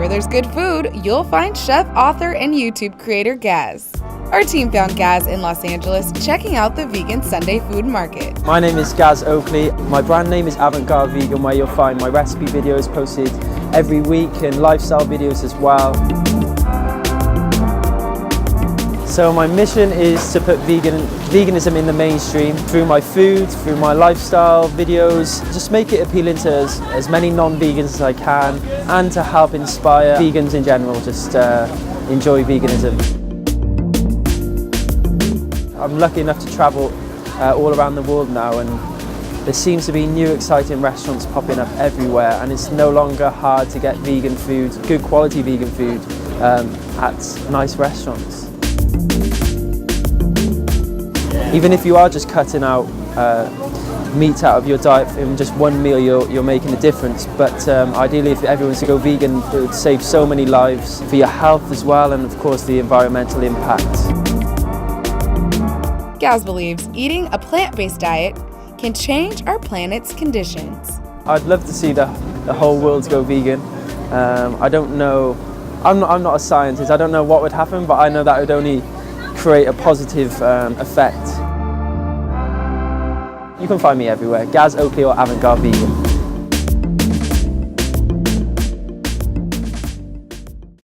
there's good food, you'll find chef, author, and YouTube creator Gaz. Our team found Gaz in Los Angeles checking out the vegan Sunday food market. My name is Gaz Oakley. My brand name is Avantgardevegan, where you'll find my recipe videos posted every week and lifestyle videos as well. So my mission is to put veganism in the mainstream through my food, through my lifestyle videos, just make it appealing to as many non-vegans as I can, and to help inspire vegans in general, just enjoy veganism. I'm lucky enough to travel all around the world now, and there seems to be new exciting restaurants popping up everywhere, and it's no longer hard to get vegan food, good quality vegan food at nice restaurants. Even if you are just cutting out meat out of your diet in just one meal, you're making a difference. But ideally, if everyone was to go vegan, it would save so many lives for your health as well, and of course the environmental impact. Gaz believes eating a plant-based diet can change our planet's conditions. I'd love to see the whole world go vegan. I don't know, I'm not a scientist, I don't know what would happen, but I know that would only create a positive effect. You can find me everywhere, Gaz Oakley or Avantgardevegan.